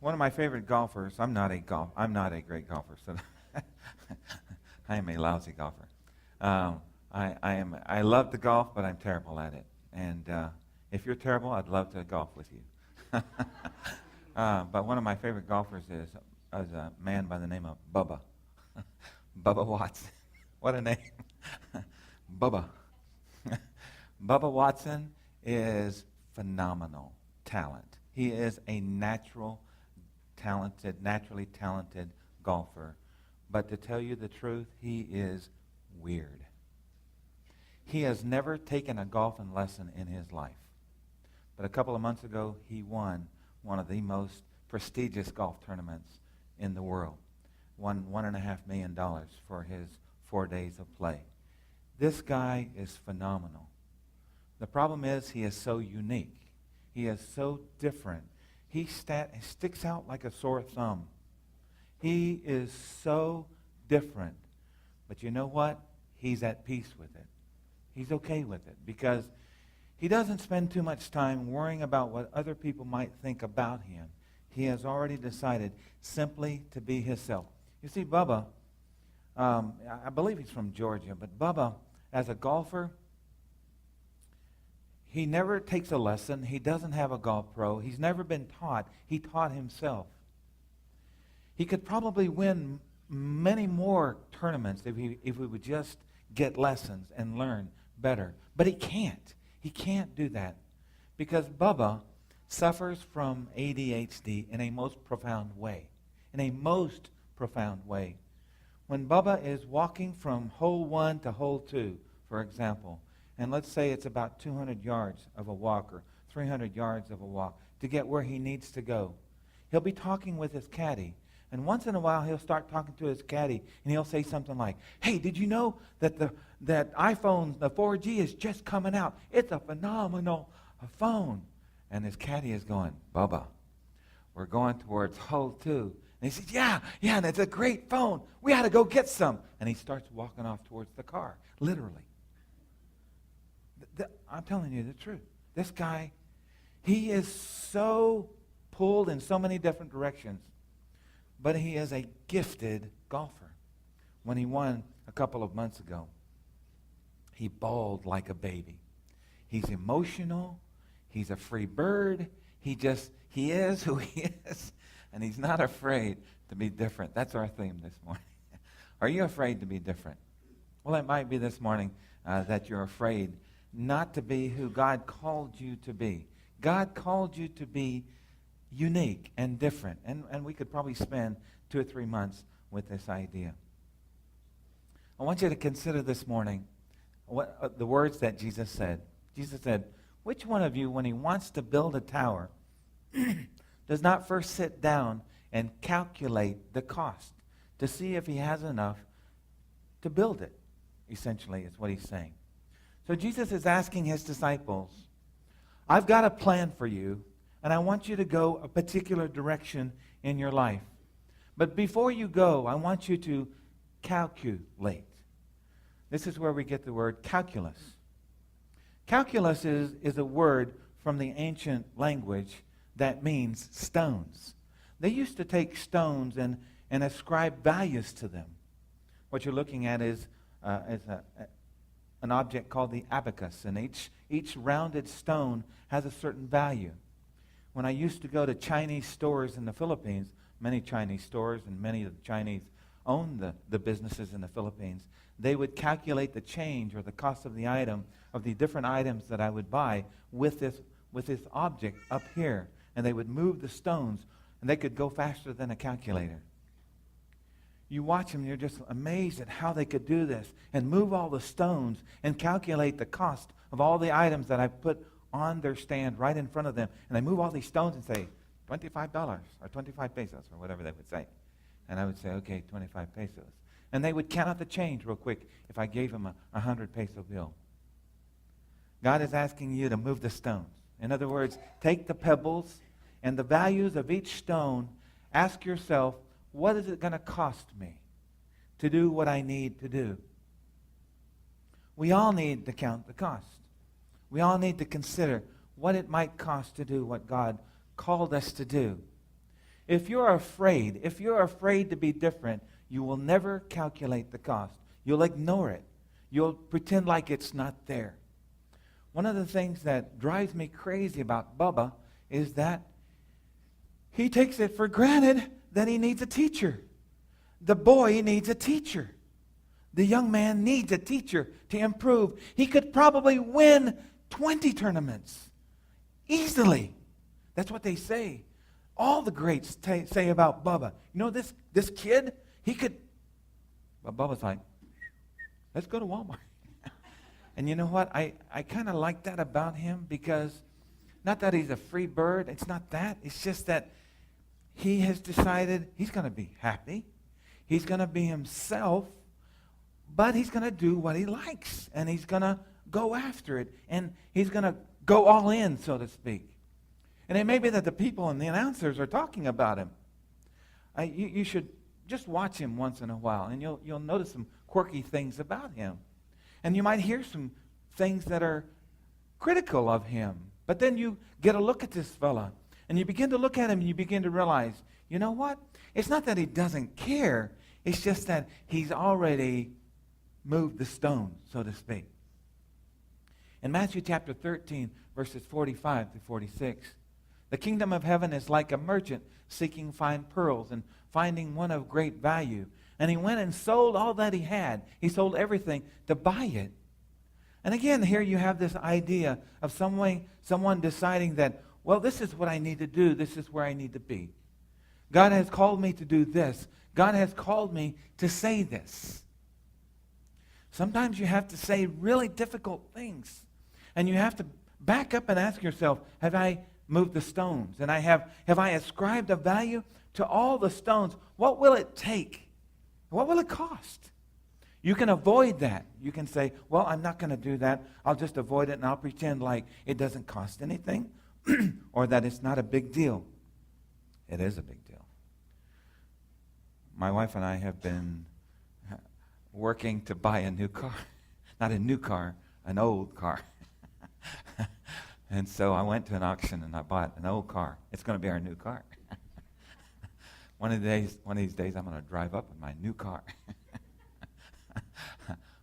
One of my favorite golfers. I'm not a great golfer, so I am a lousy golfer. I love to golf, but I'm terrible at it. And if you're terrible, I'd love to golf with you. But one of my favorite golfers is a man by the name of Bubba. Bubba Watson. What a name. Bubba. Bubba Watson is phenomenal talent. He is a naturally talented golfer. But to tell you the truth, he is weird. He has never taken a golfing lesson in his life. But a couple of months ago, he won one of the most prestigious golf tournaments in the world. Won $1.5 million for his 4 days of play. This guy is phenomenal. The problem is he is so unique. He is so different. He sticks out like a sore thumb. He is so different. But you know what? He's at peace with it. He's okay with it because he doesn't spend too much time worrying about what other people might think about him. He has already decided simply to be himself. You see, Bubba, I believe he's from Georgia, but Bubba, as a golfer, he never takes a lesson. He doesn't have a golf pro. He's never been taught. He taught himself. He could probably win many more tournaments if we would just get lessons and learn better. But he can't. He can't do that because Bubba suffers from ADHD in a most profound way. In a most profound way. When Bubba is walking from hole 1 to hole 2, for example, and let's say it's about 200 yards of a walk or 300 yards of a walk to get where he needs to go, he'll be talking with his caddy. And once in a while, he'll start talking to his caddy, and he'll say something like, "Hey, did you know that that iPhone, the 4G, is just coming out? It's a phenomenal phone." And his caddy is going, "Bubba, we're going towards hole 2." And he says, yeah, and it's a great phone. We ought to go get some. And he starts walking off towards the car, literally. I'm telling you the truth. This guy, he is so pulled in so many different directions. But he is a gifted golfer. When he won a couple of months ago, he bawled like a baby. He's emotional. He's a free bird. He is who he is. And he's not afraid to be different. That's our theme this morning. Are you afraid to be different? Well, it might be this morning that you're afraid not to be who God called you to be. God called you to be unique and different. And we could probably spend 2 or 3 months with this idea. I want you to consider this morning the words that Jesus said. Jesus said, "Which one of you, when he wants to build a tower, does not first sit down and calculate the cost to see if he has enough to build it?" Essentially, is what he's saying. So Jesus is asking his disciples, I've got a plan for you, and I want you to go a particular direction in your life. But before you go, I want you to calculate. This is where we get the word calculus. Calculus is a word from the ancient language that means stones. They used to take stones and ascribe values to them. What you're looking at is an object called the abacus, and each rounded stone has a certain value. When I used to go to Chinese stores in the Philippines, many Chinese stores and many of the Chinese own the businesses in the Philippines, they would calculate the change or the cost of the item, of the different items that I would buy with this object up here. And they would move the stones, and they could go faster than a calculator. You watch them, and you're just amazed at how they could do this and move all the stones and calculate the cost of all the items that I put on their stand right in front of them. And they move all these stones and say, $25 or 25 pesos or whatever they would say. And I would say, okay, 25 pesos. And they would count out the change real quick if I gave them a 100 peso bill. God is asking you to move the stones. In other words, take the pebbles and the values of each stone. Ask yourself, what is it going to cost me to do what I need to do? We all need to count the cost. We all need to consider what it might cost to do what God called us to do. If you're afraid to be different, you will never calculate the cost. You'll ignore it. You'll pretend like it's not there. One of the things that drives me crazy about Bubba is that he takes it for granted that he needs a teacher. The boy needs a teacher. The young man needs a teacher to improve. He could probably win 20 tournaments easily. That's what they say. All the greats say about Bubba. You know, this kid, he could... But Bubba's like, let's go to Walmart. And you know what? I kind of like that about him, because not that he's a free bird. It's not that. It's just that he has decided he's going to be happy. He's going to be himself, but he's going to do what he likes, and he's going to go after it, and he's going to go all in, so to speak. And it may be that the people and the announcers are talking about him. You should just watch him once in a while, and you'll notice some quirky things about him. And you might hear some things that are critical of him. But then you get a look at this fella, and you begin to look at him, and you begin to realize, you know what? It's not that he doesn't care. It's just that he's already moved the stone, so to speak. In Matthew chapter 13, verses 45 to 46, the kingdom of heaven is like a merchant seeking fine pearls and finding one of great value. And he went and sold all that he had. He sold everything to buy it. And again, here you have this idea of someone deciding that, well, this is what I need to do. This is where I need to be. God has called me to do this. God has called me to say this. Sometimes you have to say really difficult things. And you have to back up and ask yourself, have I moved the stones? And have I ascribed a value to all the stones? What will it take? What will it cost? You can avoid that. You can say, well, I'm not going to do that. I'll just avoid it, and I'll pretend like it doesn't cost anything or that it's not a big deal. It is a big deal. My wife and I have been working to buy a new car. Not a new car, an old car. And so I went to an auction and I bought an old car. It's going to be our new car. One of these days, I'm going to drive up in my new car.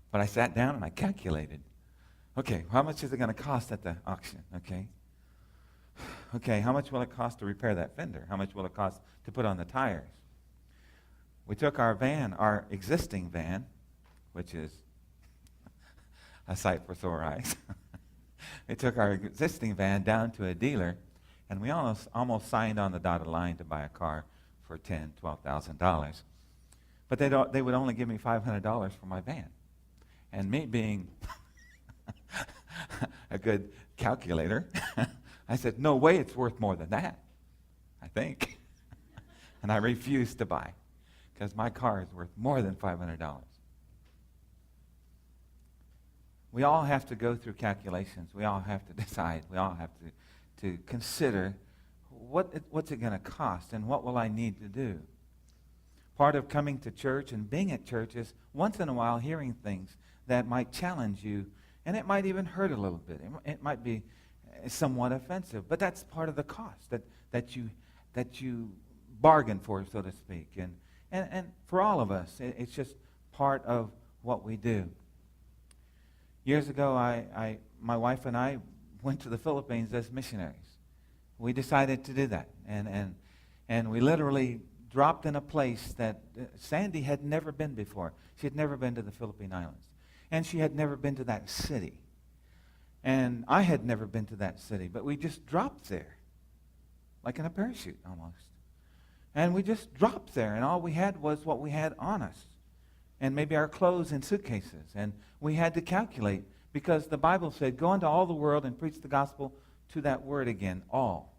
But I sat down and I calculated. Okay, how much is it going to cost at the auction? Okay, how much will it cost to repair that fender? How much will it cost to put on the tires? We took our van, our existing van, which is a sight for sore eyes. We took our existing van down to a dealer, and we almost signed on the dotted line to buy a car for $10,000, $12,000. But they would only give me $500 for my van. And me being a good calculator, I said, no way it's worth more than that, I think. And I refused to buy, because my car is worth more than $500. We all have to go through calculations. We all have to decide. We all have to consider what's it going to cost and what will I need to do. Part of coming to church and being at church is once in a while hearing things that might challenge you, and it might even hurt a little bit. It might be somewhat offensive, but that's part of the cost that you bargain for, so to speak. And for all of us, it's just part of what we do. Years ago, my wife and I went to the Philippines as missionaries. We decided to do that, and we literally dropped in a place that Sandy had never been before. She had never been to the Philippine Islands, and she had never been to that city. And I had never been to that city, but we just dropped there, like in a parachute almost. And we just dropped there, and all we had was what we had on us, and maybe our clothes and suitcases. And we had to calculate, because the Bible said, go into all the world and preach the gospel to that word again, all.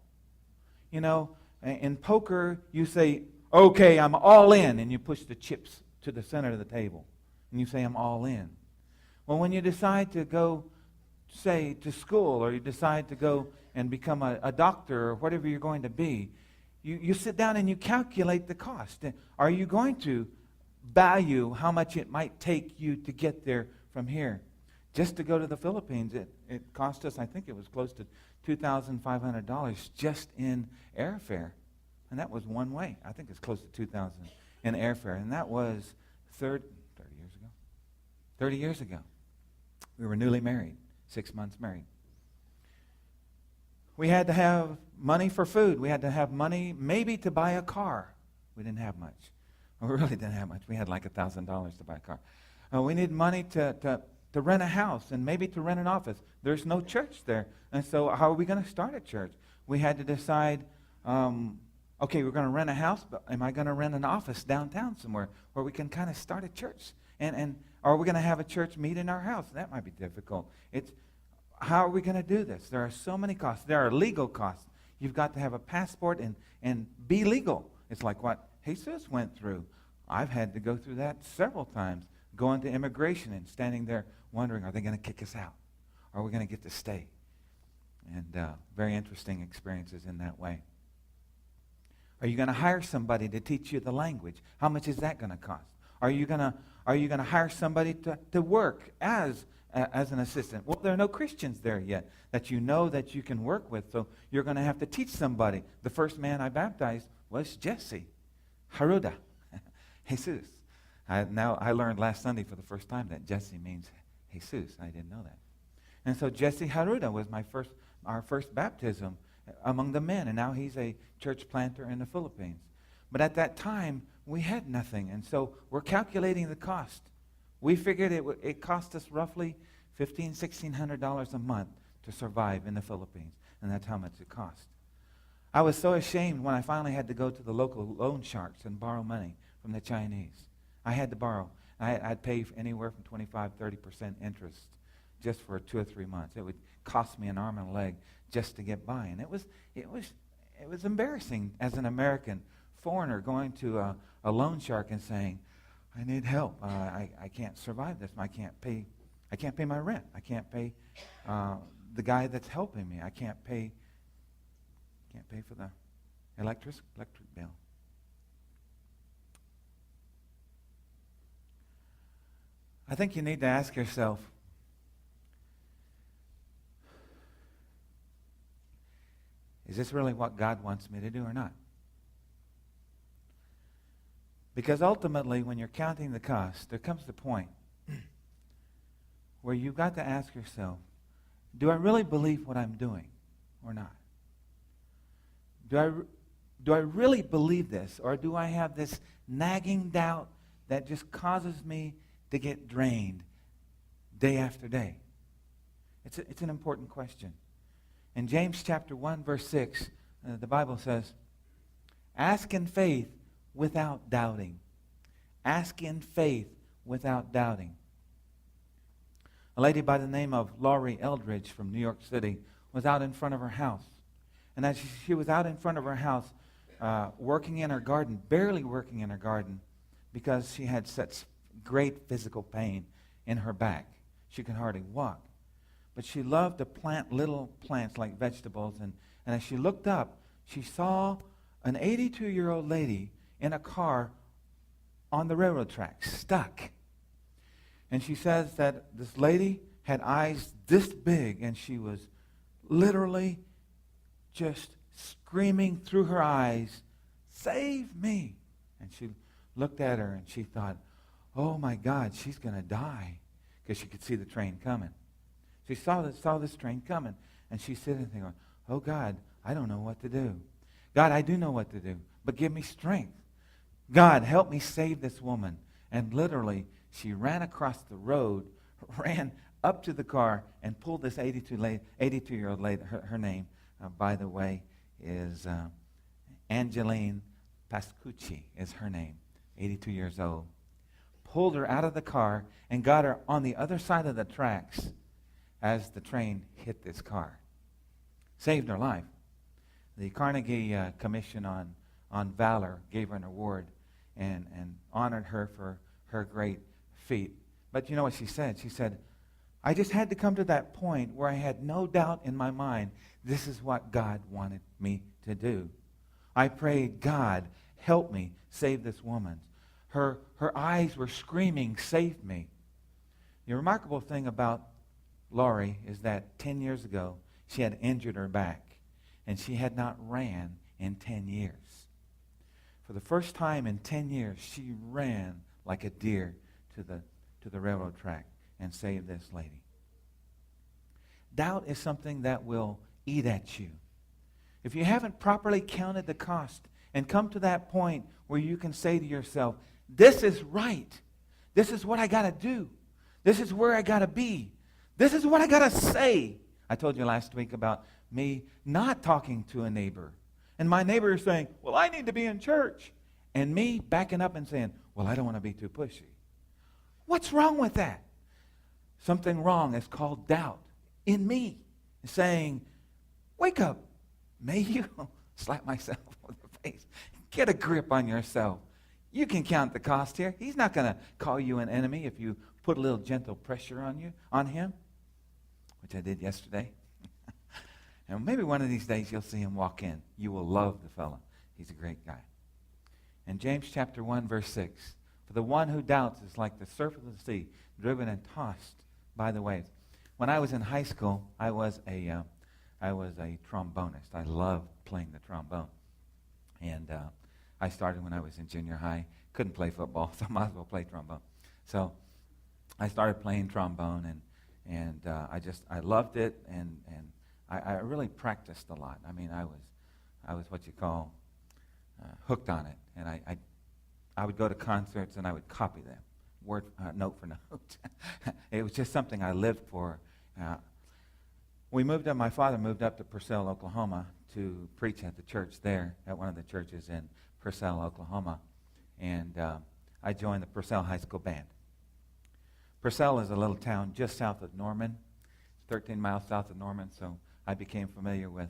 You know, in poker, you say, okay, I'm all in, and you push the chips to the center of the table, and you say, I'm all in. Well, when you decide to go, say, to school, or you decide to go and become a doctor, or whatever you're going to be, you sit down and you calculate the cost. Are you going to value how much it might take you to get there from here? Just to go to the Philippines, it cost us, I think it was close to $2,500 just in airfare. And that was one way. I think it's close to 2,000 in airfare. And that was 30 years ago. 30 years ago. We were newly married, 6 months married. We had to have money for food. We had to have money maybe to buy a car. We didn't have much. We really didn't have much. We had like $1,000 to buy a car. We needed money to rent a house and maybe to rent an office. There's no church there. And so how are we going to start a church? We had to decide, okay, we're going to rent a house, but am I going to rent an office downtown somewhere where we can kind of start a church? And are we going to have a church meet in our house? That might be difficult. How are we going to do this? There are so many costs. There are legal costs. You've got to have a passport and be legal. It's like what Jesus went through. I've had to go through that several times, going to immigration and standing there wondering, are they going to kick us out? Are we going to get to stay? And very interesting experiences in that way. Are you going to hire somebody to teach you the language? How much is that going to cost? Are you going to hire somebody to work as an assistant? Well, there are no Christians there yet that you know that you can work with, so you're going to have to teach somebody. The first man I baptized was Jesse Haruda, Jesus. I learned last Sunday for the first time that Jesse means Jesus. I didn't know that. And so Jesse Haruda was our first baptism among the men, and now he's a church planter in the Philippines. But at that time, we had nothing, and so we're calculating the cost. We figured it cost us roughly $1,500, $1,600 a month to survive in the Philippines, and that's how much it cost. I was so ashamed when I finally had to go to the local loan sharks and borrow money from the Chinese. I had to borrow. I'd pay anywhere from 25, 30% interest just for 2 or 3 months. It would cost me an arm and a leg just to get by, and it was embarrassing as an American foreigner going to a loan shark and saying, I need help. I can't survive this. I can't pay my rent. I can't pay the guy that's helping me. I can't pay for the electric bill. I think you need to ask yourself, is this really what God wants me to do or not? Because ultimately, when you're counting the cost, there comes the point where you've got to ask yourself, do I really believe what I'm doing or not? Do I really believe this, or do I have this nagging doubt that just causes me to get drained day after day? It's an important question. In James chapter 1, verse 6, the Bible says, ask in faith without doubting. Ask in faith without doubting. A lady by the name of Laurie Eldridge from New York City was out in front of her house. And as she was out in front of her house, working in her garden, barely working in her garden, because she had such great physical pain in her back. She could hardly walk. But she loved to plant little plants like vegetables. And as she looked up, she saw an 82-year-old lady in a car on the railroad tracks, stuck. And she says that this lady had eyes this big, and she was literally just screaming through her eyes, save me. And she looked at her, and she thought, oh my God, she's going to die, because she could see the train coming. She saw this train coming, and she's sitting there going, oh God, I don't know what to do. God, I do know what to do, but give me strength. God, help me save this woman. And literally, she ran across the road, ran up to the car, and pulled this 82-year-old lady. Her name, by the way, is Angeline Pascucci is her name, 82 years old. Pulled her out of the car and got her on the other side of the tracks as the train hit this car. Saved her life. The Carnegie Commission on Valor gave her an award and honored her for her great feat. But you know what she said? She said, I just had to come to that point where I had no doubt in my mind this is what God wanted me to do. I prayed, God, help me save this woman. Her eyes were screaming, save me. The remarkable thing about Laurie is that 10 years ago, she had injured her back, and she had not ran in 10 years. For the first time in 10 years, she ran like a deer to the railroad track and saved this lady. Doubt is something that will eat at you. If you haven't properly counted the cost and come to that point where you can say to yourself, this is right. This is what I got to do. This is where I got to be. This is what I got to say. I told you last week about me not talking to a neighbor. And my neighbor is saying, well, I need to be in church. And me backing up and saying, well, I don't want to be too pushy. What's wrong with that? Something wrong is called doubt in me. Saying, wake up, Mayhue. Slap myself on the face. Get a grip on yourself. You can count the cost here. He's not going to call you an enemy if you put a little gentle pressure on him, which I did yesterday. And maybe one of these days you'll see him walk in. You will love the fellow. He's a great guy. In James chapter 1, verse 6, for the one who doubts is like the surf of the sea, driven and tossed by the waves. When I was in high school, I was a trombonist. I loved playing the trombone. And I started when I was in junior high. Couldn't play football, so I might as well play trombone. So I started playing trombone, and I loved it, and I really practiced a lot. I mean, I was what you call hooked on it, and I would go to concerts and I would copy them, note for note. It was just something I lived for. My father moved up to Purcell, Oklahoma to preach at the church there, at one of the churches in Purcell, Oklahoma. And I joined the Purcell High School band. Purcell is a little town just south of Norman, 13 miles south of Norman, so I became familiar with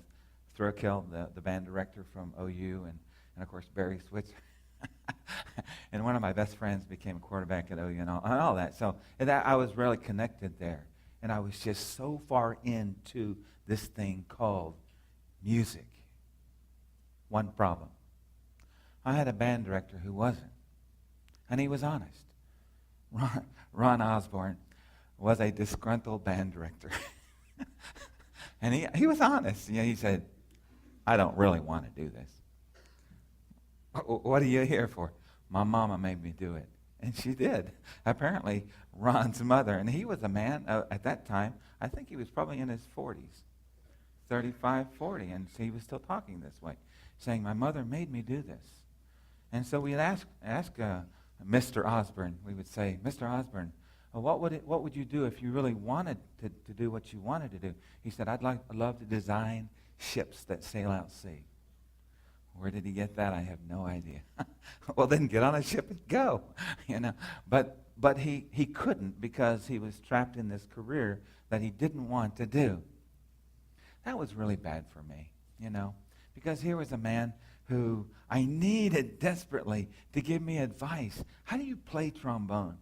Thurkill, the band director from OU, and of course Barry Switzer. And one of my best friends became a quarterback at OU and all that. So I was really connected there. And I was just so far into this thing called music. One problem. I had a band director who wasn't. And he was honest. Ron Osborne was a disgruntled band director. And he was honest. You know, he said, I don't really want to do this. What are you here for? My mama made me do it. And she did. Apparently, Ron's mother, and he was a man at that time, I think he was probably in his 40s, 35, 40, and so he was still talking this way, saying, my mother made me do this. And so we'd ask Mr. Osborne, we would say, Mr. Osborne, what would you do if you really wanted to do what you wanted to do? He said, I'd love to design ships that sail out sea. Where did he get that? I have no idea. Well, then get on a ship and go, you know. But he couldn't because he was trapped in this career that he didn't want to do. That was really bad for me, you know, because here was a man who I needed desperately to give me advice. How do you play trombone?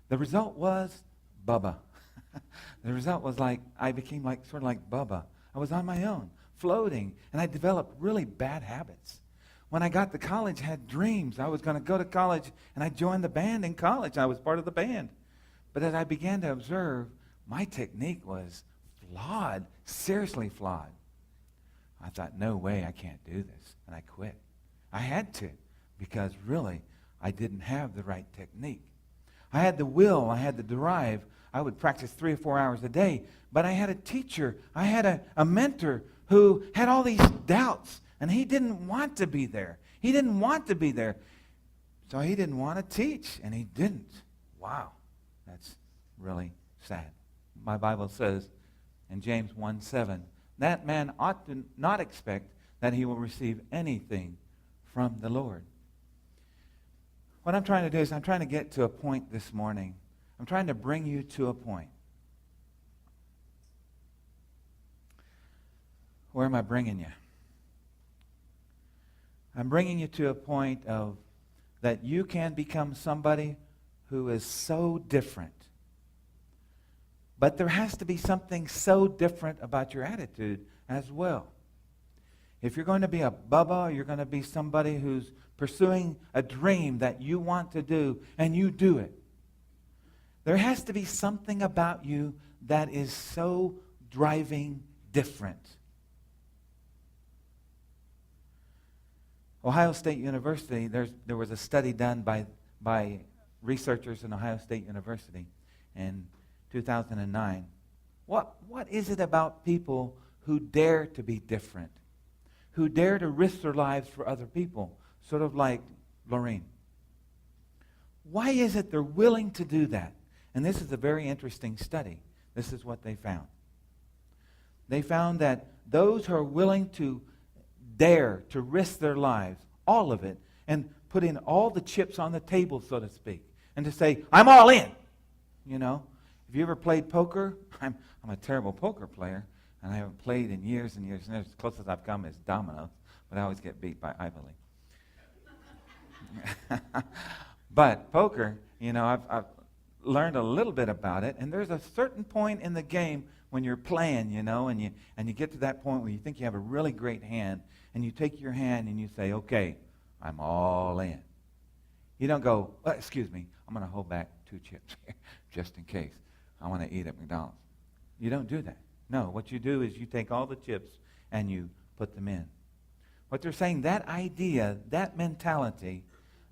The result was Bubba. The result was I became sort of like Bubba. I was on my own, floating, and I developed really bad habits. When I got to college, I had dreams. I was going to go to college, and I joined the band in college. I was part of the band. But as I began to observe, my technique was flawed, seriously flawed. I thought, no way, I can't do this, and I quit. I had to, because really, I didn't have the right technique. I had the will, I had the drive. I would practice 3 or 4 hours a day, but I had a teacher, I had a mentor who had all these doubts, and he didn't want to be there. He didn't want to be there. So he didn't want to teach, and he didn't. Wow, that's really sad. My Bible says in James 1:7, that man ought to not expect that he will receive anything from the Lord. What I'm trying to do is I'm trying to get to a point this morning. I'm trying to bring you to a point. Where am I bringing you? I'm bringing you to a point of that you can become somebody who is so different. But there has to be something so different about your attitude as well. If you're going to be a Bubba, or you're going to be somebody who's pursuing a dream that you want to do, and you do it, there has to be something about you that is so driving different. Ohio State University, there was a study done by researchers in Ohio State University in 2009. What is it about people who dare to be different, who dare to risk their lives for other people, sort of like Lorraine? Why is it they're willing to do that? And this is a very interesting study. This is what they found. They found that those who are willing to dare to risk their lives, all of it, and put in all the chips on the table, so to speak, and to say, I'm all in. You know, have you ever played poker? I'm a terrible poker player, and I haven't played in years and years and years. As close as I've come is dominoes, but I always get beat by Ivory. But poker, you know, I've learned a little bit about it, and there's a certain point in the game when you're playing, you know, and you get to that point where you think you have a really great hand, and you take your hand and you say, okay, I'm all in. You don't go, excuse me, I'm going to hold back 2 chips here just in case I want to eat at McDonald's. You don't do that. No, what you do is you take all the chips and you put them in. What they're saying, that idea, that mentality,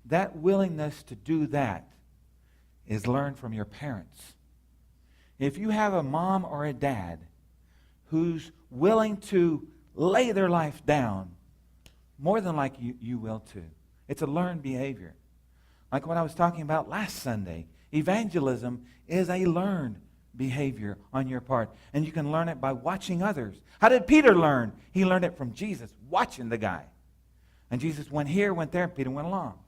that willingness to do that is learned from your parents. If you have a mom or a dad who's willing to lay their life down, more than likely you will too. It's a learned behavior. Like what I was talking about last Sunday, evangelism is a learned behavior on your part. And you can learn it by watching others. How did Peter learn? He learned it from Jesus, watching the guy. And Jesus went here, went there, and Peter went along.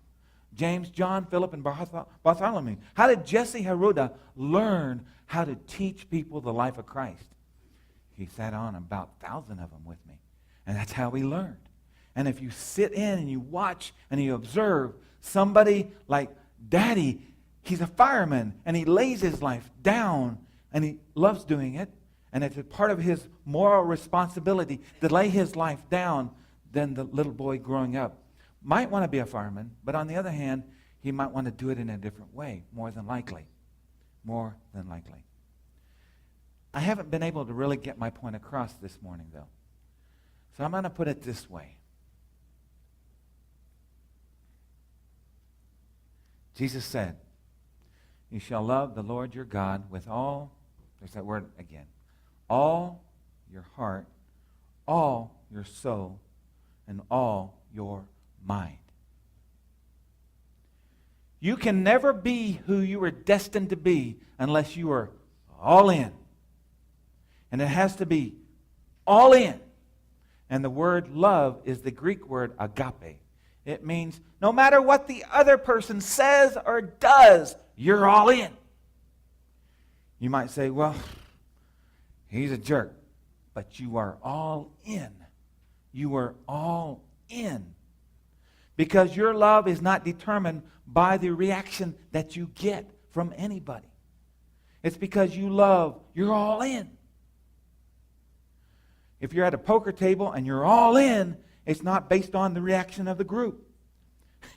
James, John, Philip, and Bartholomew. How did Jesse Heroda learn how to teach people the life of Christ? He sat on about 1,000 of them with me. And that's how he learned. And if you sit in and you watch and you observe somebody like Daddy, he's a fireman, and he lays his life down, and he loves doing it, and it's a part of his moral responsibility to lay his life down, then the little boy growing up might want to be a fireman, but on the other hand, he might want to do it in a different way, more than likely. More than likely. I haven't been able to really get my point across this morning, though. So I'm going to put it this way. Jesus said, you shall love the Lord your God with all, there's that word again, all your heart, all your soul, and all your mind. You can never be who you were destined to be unless you are all in. And it has to be all in. And the word love is the Greek word agape. It means no matter what the other person says or does, you're all in. You might say, well, he's a jerk. But you are all in. You are all in. Because your love is not determined by the reaction that you get from anybody. It's because you love, you're all in. If you're at a poker table and you're all in, it's not based on the reaction of the group.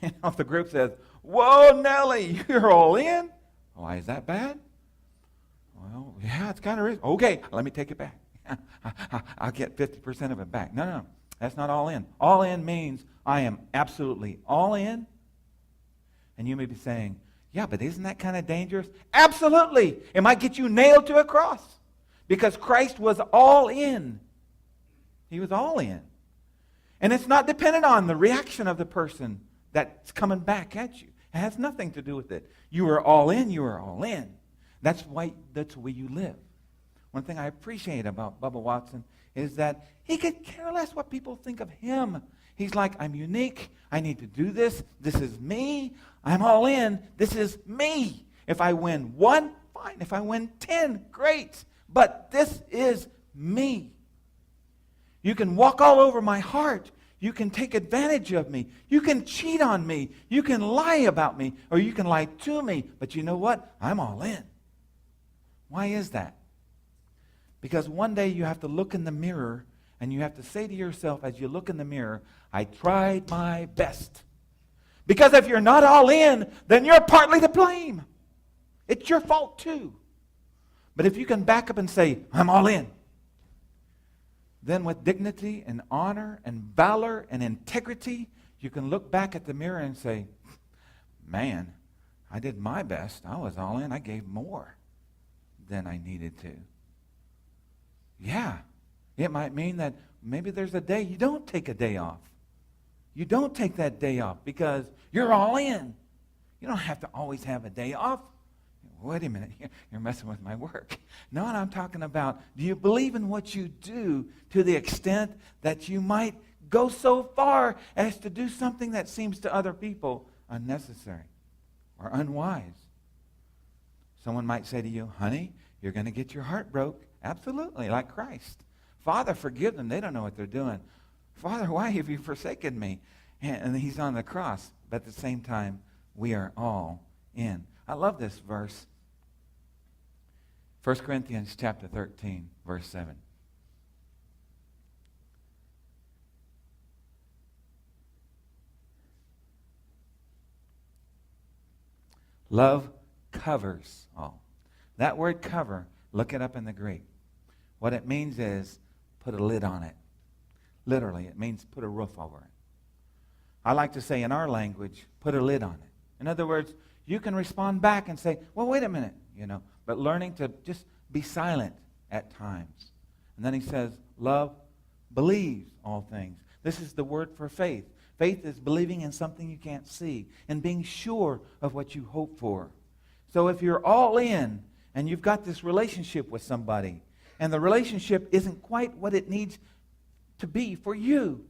You know, if the group says, whoa, Nellie, you're all in? Why, is that bad? Well, yeah, it's kind of risky. Okay, let me take it back. I'll get 50% of it back. No. That's not all in. All in means I am absolutely all in. And you may be saying, yeah, but isn't that kind of dangerous? Absolutely. It might get you nailed to a cross. Because Christ was all in. He was all in. And it's not dependent on the reaction of the person that's coming back at you. It has nothing to do with it. You are all in, you are all in. That's the way you live. One thing I appreciate about Bubba Watson is that he could care less what people think of him. He's like, I'm unique. I need to do this. This is me. I'm all in. This is me. If I win 1, fine. If I win 10, great. But this is me. You can walk all over my heart. You can take advantage of me. You can cheat on me. You can lie about me. Or you can lie to me. But you know what? I'm all in. Why is that? Because one day you have to look in the mirror and you have to say to yourself as you look in the mirror, I tried my best. Because if you're not all in, then you're partly to blame. It's your fault too. But if you can back up and say, I'm all in, then with dignity and honor and valor and integrity, You can look back at the mirror and say, man, I did my best. I was all in. I gave more than I needed to. Yeah, it might mean that maybe there's a day you don't take a day off. You don't take that day off because you're all in. You don't have to always have a day off. Wait a minute, you're messing with my work. No, and I'm talking about, do you believe in what you do to the extent that you might go so far as to do something that seems to other people unnecessary or unwise? Someone might say to you, honey, you're going to get your heart broke. Absolutely, like Christ. Father, forgive them. They don't know what they're doing. Father, why have you forsaken me? And he's on the cross. But at the same time, we are all in. I love this verse. 1 Corinthians chapter 13, verse 7. Love covers all. That word cover, look it up in the Greek. What it means is put a lid on it. Literally, it means put a roof over it. I like to say in our language, put a lid on it. In other words, you can respond back and say, well, wait a minute, but learning to just be silent at times. And then he says, love believes all things. This is the word for faith. Faith is believing in something you can't see and being sure of what you hope for. So if you're all in and you've got this relationship with somebody and the relationship isn't quite what it needs to be for you,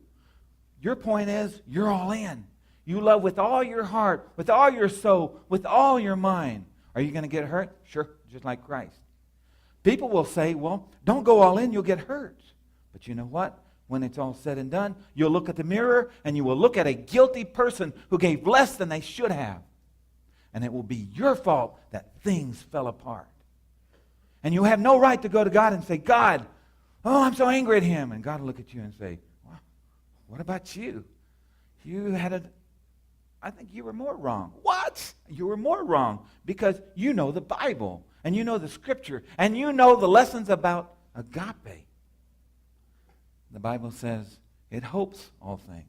your point is you're all in. You love with all your heart, with all your soul, with all your mind. Are you going to get hurt? Sure, just like Christ. People will say, well, don't go all in, you'll get hurt. But you know what? When it's all said and done, you'll look at the mirror and you will look at a guilty person who gave less than they should have. And it will be your fault that things fell apart. And you have no right to go to God and say, God, oh, I'm so angry at him. And God will look at you and say, well, what about you? I think you were more wrong. What? You were more wrong because you know the Bible and you know the Scripture and you know the lessons about agape. The Bible says it hopes all things.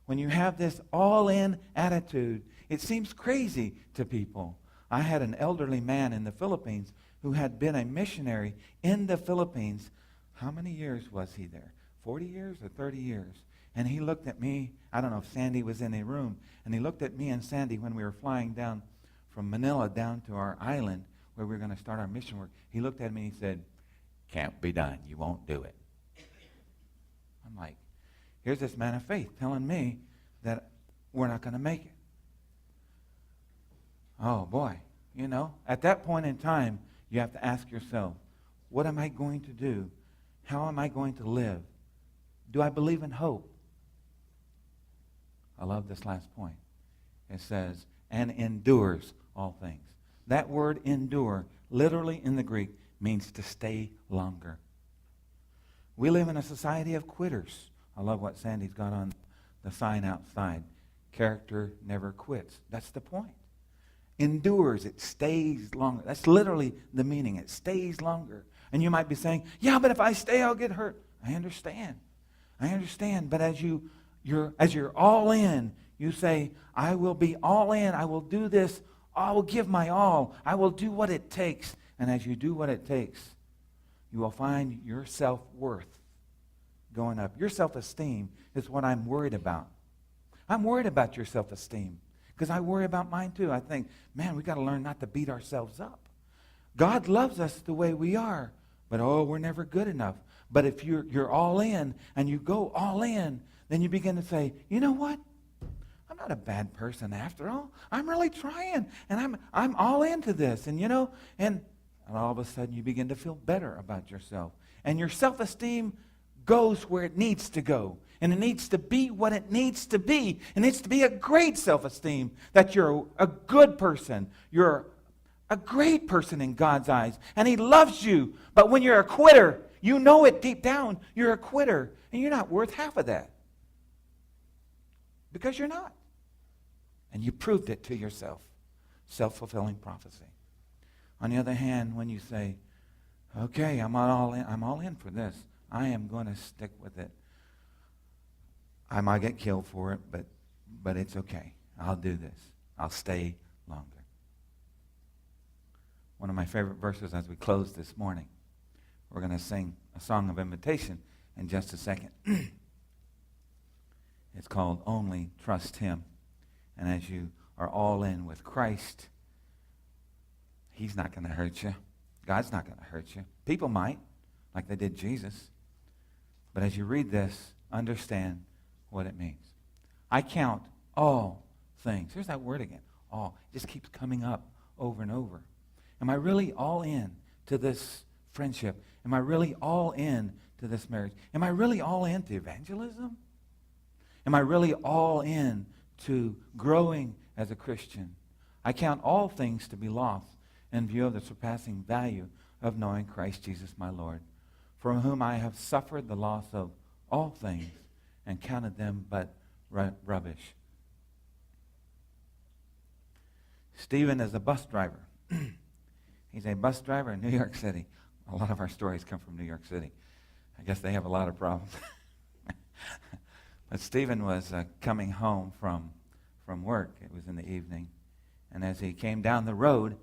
When you have this all-in attitude, it seems crazy to people. I had an elderly man in the Philippines who had been a missionary in the Philippines. How many years was he there? 40 years or 30 years? And he looked at me. I don't know if Sandy was in a room. And he looked at me and Sandy when we were flying down from Manila down to our island where we were going to start our mission work. He looked at me and he said, can't be done. You won't do it. I'm like, here's this man of faith telling me that we're not going to make it. Oh, boy. At that point in time, you have to ask yourself, what am I going to do? How am I going to live? Do I believe in hope? I love this last point. It says, and endures all things. That word endure, literally in the Greek, means to stay longer. We live in a society of quitters. I love what Sandy's got on the sign outside. Character never quits. That's the point. Endures, it stays longer. That's literally the meaning. It stays longer. And you might be saying, yeah, but if I stay, I'll get hurt. I understand. But as you're all in, you say, I will be all in. I will do this. I will give my all. I will do what it takes. And as you do what it takes, you will find your self-worth going up. Your self-esteem is what I'm worried about. I'm worried about your self-esteem because I worry about mine too. I think, man, we got to learn not to beat ourselves up. God loves us the way we are, but we're never good enough. But if you're all in and you go all in, then you begin to say, you know what? I'm not a bad person after all. I'm really trying, and I'm all into this, and and all of a sudden you begin to feel better about yourself, and your self-esteem goes where it needs to go, and it needs to be what it needs to be. It needs to be a great self-esteem that you're a good person. You're a great person in God's eyes, and He loves you. But when you're a quitter, you know it deep down. You're a quitter, and you're not worth half of that. Because you're not. And you proved it to yourself. Self-fulfilling prophecy. On the other hand, when you say, okay, I'm all in for this. I am going to stick with it. I might get killed for it, but it's okay. I'll do this. I'll stay longer. One of my favorite verses as we close this morning. We're going to sing a song of invitation in just a second. It's called Only Trust Him. And as you are all in with Christ, He's not going to hurt you. God's not going to hurt you. People might, like they did Jesus. But as you read this, understand what it means. I count all things. Here's that word again. All. It just keeps coming up over and over. Am I really all in to this friendship? Am I really all in to this marriage? Am I really all in to evangelism? Am I really all in to growing as a Christian? I count all things to be lost in view of the surpassing value of knowing Christ Jesus my Lord, from whom I have suffered the loss of all things and counted them but rubbish. Stephen is a bus driver. He's a bus driver in New York City. A lot of our stories come from New York City. I guess they have a lot of problems. But Stephen was coming home from work. It was in the evening. And as he came down the road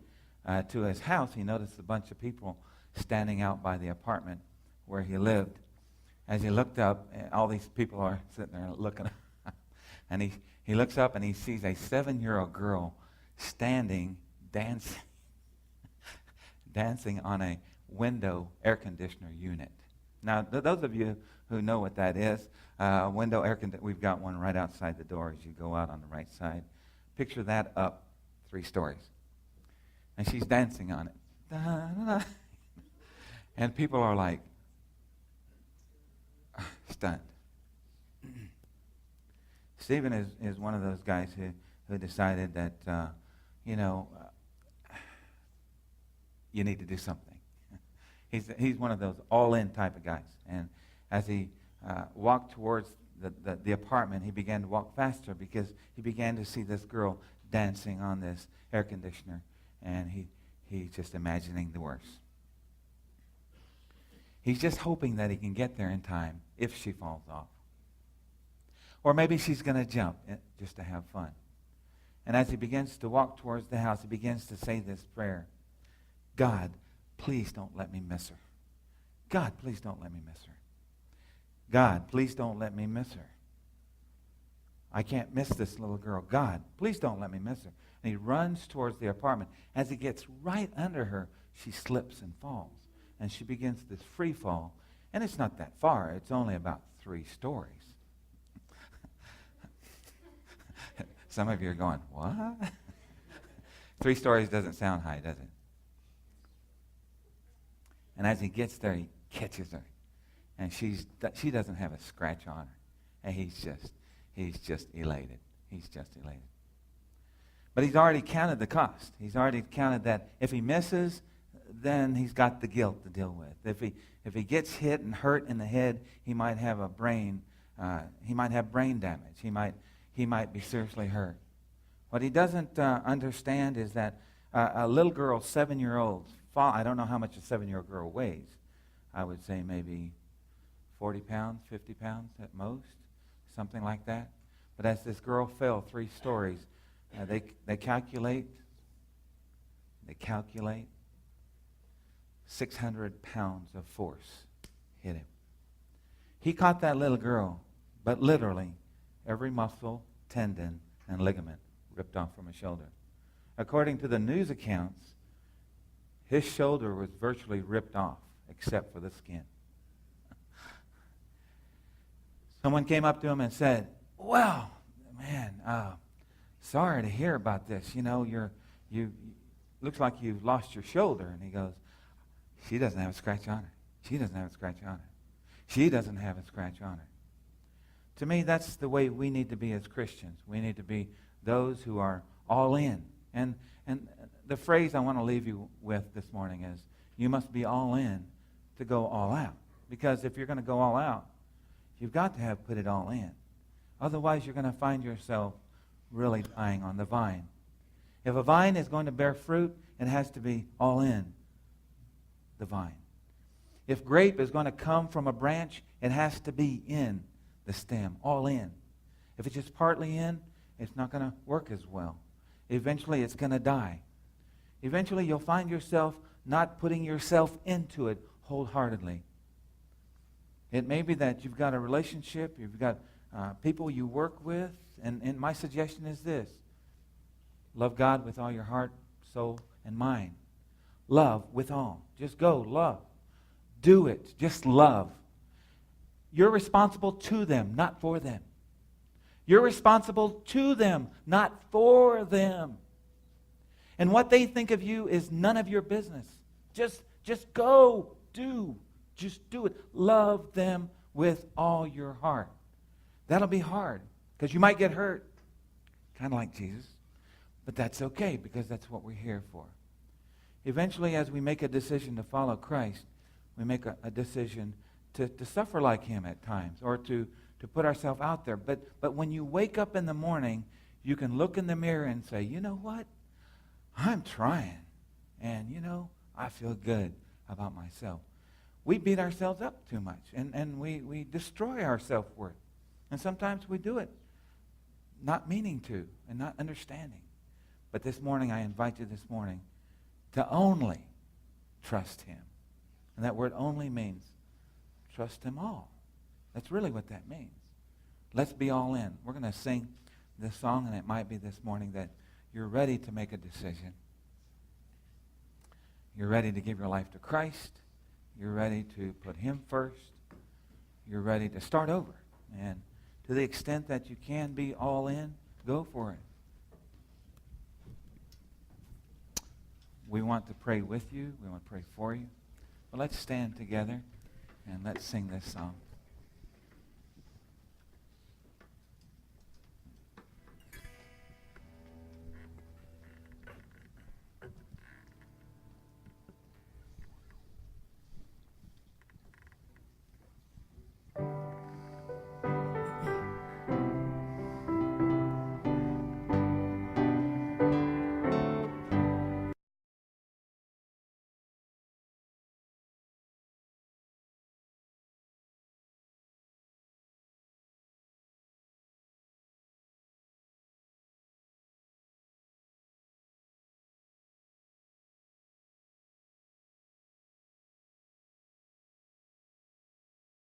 to his house, he noticed a bunch of people standing out by the apartment where he lived. As he looked up, all these people are sitting there looking up. And he looks up and he sees a 7-year-old girl standing, dancing on a window air conditioner unit. Now, those of you who know what that is, window air conditioner, we've got one right outside the door as you go out on the right side. Picture that up 3 stories. And she's dancing on it. Da-da-da. And people are like, stunned. Stephen is one of those guys who decided that, you need to do something. He's one of those all-in type of guys. And as he walked towards the apartment, he began to walk faster because he began to see this girl dancing on this air conditioner. And he's just imagining the worst. He's just hoping that he can get there in time if she falls off. Or maybe she's going to jump just to have fun. And as he begins to walk towards the house, he begins to say this prayer. God, please don't let me miss her. God, please don't let me miss her. God, please don't let me miss her. I can't miss this little girl. God, please don't let me miss her. And he runs towards the apartment. As he gets right under her, she slips and falls. And she begins this free fall. And it's not that far. It's only about 3 stories. Some of you are going, what? 3 stories doesn't sound high, does it? And as he gets there, he catches her. And she doesn't have a scratch on her. And he's just elated. He's just elated. But he's already counted the cost. He's already counted that if he misses, then he's got the guilt to deal with. If he gets hit and hurt in the head, he might have brain damage. He might be seriously hurt. What he doesn't understand is that a little girl, 7-year-olds, I don't know how much a 7-year-old girl weighs. I would say maybe 40 pounds, 50 pounds at most, something like that. But as this girl fell 3 stories, they calculate 600 pounds of force hit him. He caught that little girl, but literally every muscle, tendon, and ligament ripped off from his shoulder. According to the news accounts, his shoulder was virtually ripped off, except for the skin. Someone came up to him and said, well, man, sorry to hear about this. You looks like you've lost your shoulder. And he goes, she doesn't have a scratch on her. She doesn't have a scratch on her. She doesn't have a scratch on her. To me, that's the way we need to be as Christians. We need to be those who are all in. And the phrase I want to leave you with this morning is, you must be all in to go all out. Because if you're going to go all out, you've got to have put it all in. Otherwise, you're going to find yourself really dying on the vine. If a vine is going to bear fruit, it has to be all in the vine. If grape is going to come from a branch, it has to be in the stem, all in. If it's just partly in, it's not going to work as well. Eventually, it's going to die. Eventually, you'll find yourself not putting yourself into it wholeheartedly. It may be that you've got a relationship, you've got people you work with, and my suggestion is this. Love God with all your heart, soul, and mind. Love with all. Just go, love. Do it. Just love. You're responsible to them, not for them. You're responsible to them, not for them. And what they think of you is none of your business. Just go, just do it. Love them with all your heart. That'll be hard, because you might get hurt, kind of like Jesus. But that's okay, because that's what we're here for. Eventually, as we make a decision to follow Christ, we make a decision to suffer like him at times, or to put ourselves out there. But when you wake up in the morning, you can look in the mirror and say, you know what? I'm trying. And, I feel good about myself. We beat ourselves up too much, and we destroy our self-worth. And sometimes we do it not meaning to and not understanding. But this morning, I invite you this morning to only trust him. And that word only means trust him all. That's really what that means. Let's be all in. We're going to sing this song, and it might be this morning that you're ready to make a decision. You're ready to give your life to Christ. You're ready to put him first. You're ready to start over. And to the extent that you can be all in, go for it. We want to pray with you. We want to pray for you. But let's stand together and let's sing this song.